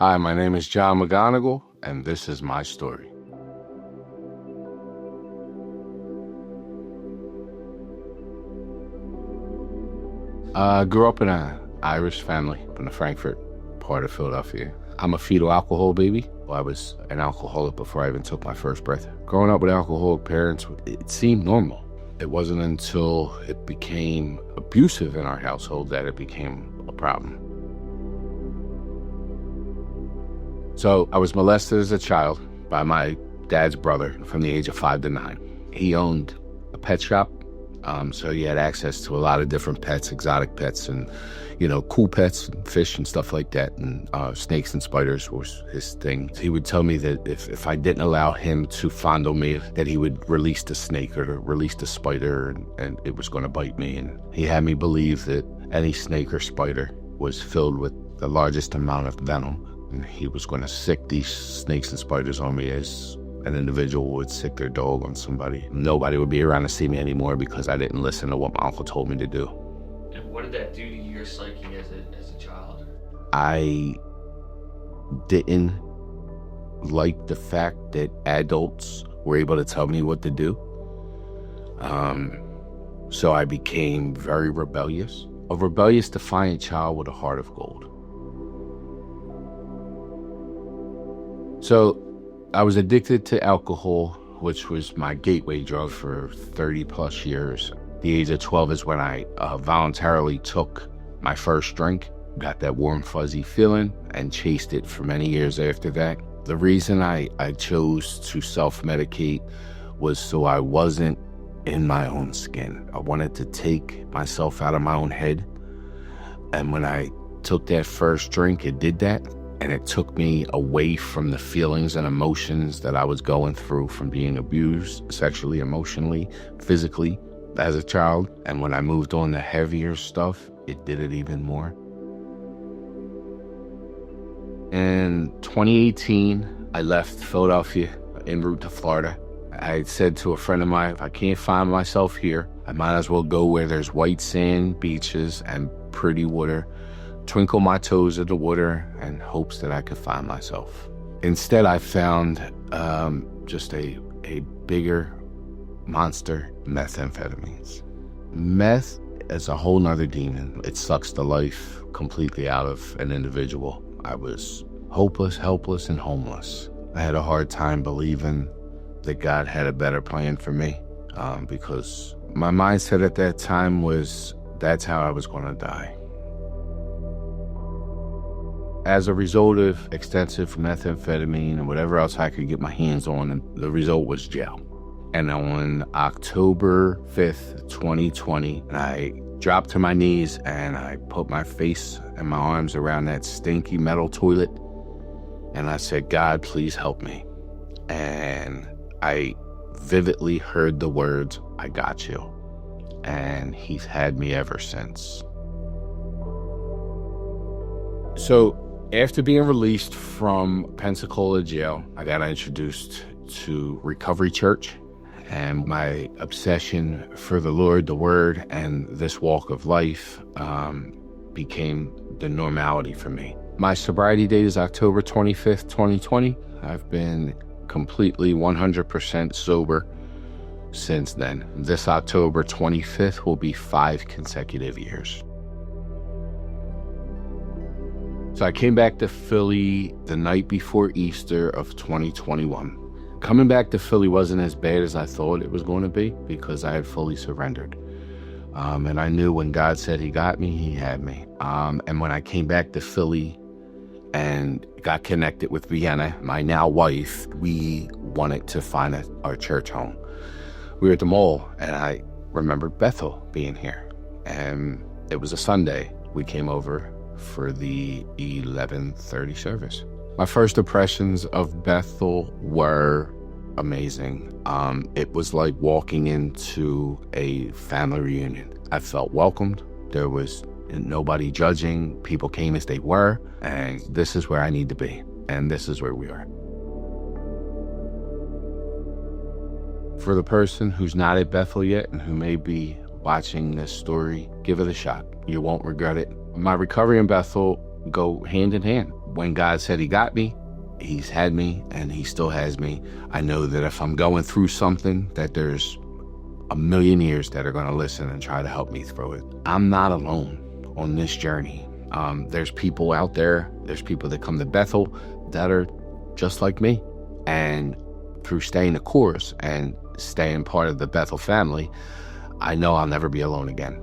Hi, my name is John McGonigal, and this is my story. I grew up in an Irish family in the Frankfurt part of Philadelphia. I'm a fetal alcohol baby. I was an alcoholic before I even took my first breath. Growing up with alcoholic parents, it seemed normal. It wasn't until it became abusive in our household that it became a problem. So I was molested as a child by my dad's brother from the age of 5 to 9. He owned a pet shop, so he had access to a lot of different pets, exotic pets, and cool pets, and fish and stuff like that. And snakes and spiders was his thing. He would tell me that if I didn't allow him to fondle me, that he would release the snake or release the spider, and it was going to bite me. And he had me believe that any snake or spider was filled with the largest amount of venom. And he was going to sick these snakes and spiders on me as an individual would sick their dog on somebody. Nobody would be around to see me anymore because I didn't listen to what my uncle told me to do. And what did that do to your psyche as a child? I didn't like the fact that adults were able to tell me what to do. So I became very rebellious. A rebellious, defiant child with a heart of gold. So I was addicted to alcohol, which was my gateway drug for 30 plus years. The age of 12 is when I voluntarily took my first drink, got that warm, fuzzy feeling, and chased it for many years after that. The reason I chose to self-medicate was so I wasn't in my own skin. I wanted to take myself out of my own head. And when I took that first drink, it did that. And it took me away from the feelings and emotions that I was going through from being abused sexually, emotionally, physically as a child. And when I moved on to heavier stuff, it did it even more. In 2018, I left Philadelphia en route to Florida. I said to a friend of mine, if I can't find myself here, I might as well go where there's white sand, beaches, and pretty water. Twinkle my toes in the water in hopes that I could find myself. Instead, I found just a bigger monster, methamphetamines. Meth is a whole nother demon. It sucks the life completely out of an individual. I was hopeless, helpless, and homeless. I had a hard time believing that God had a better plan for me because my mindset at that time was that's how I was going to die. As a result of extensive methamphetamine and whatever else I could get my hands on, the result was jail. And on October 5th, 2020, I dropped to my knees and I put my face and my arms around that stinky metal toilet. And I said, God, please help me. And I vividly heard the words, I got you. And he's had me ever since. So, after being released from Pensacola jail, I got introduced to Recovery Church, and my obsession for the Lord, the Word, and this walk of life became the normality for me. My sobriety date is October 25th, 2020. I've been completely 100% sober since then. This October 25th will be 5 consecutive years. So I came back to Philly the night before Easter of 2021. Coming back to Philly wasn't as bad as I thought it was going to be because I had fully surrendered. And I knew when God said he got me, he had me. And when I came back to Philly and got connected with Vienna, my now wife, we wanted to find our church home. We were at the mall and I remembered Bethel being here. And it was a Sunday. We came over for the 11:30 service. My first impressions of Bethel were amazing. It was like walking into a family reunion. I felt welcomed. There was nobody judging. People came as they were, and this is where I need to be, and this is where we are. For the person who's not at Bethel yet and who may be watching this story, give it a shot. You won't regret it. My recovery and Bethel go hand in hand. when God said he got me, he's had me, and he still has me. I know that if I'm going through something, that there's a million ears that are going to listen and try to help me through it. I'm not alone on this journey. There's people out there, there's people that come to Bethel that are just like me. And through staying the course and staying part of the Bethel family, I know I'll never be alone again.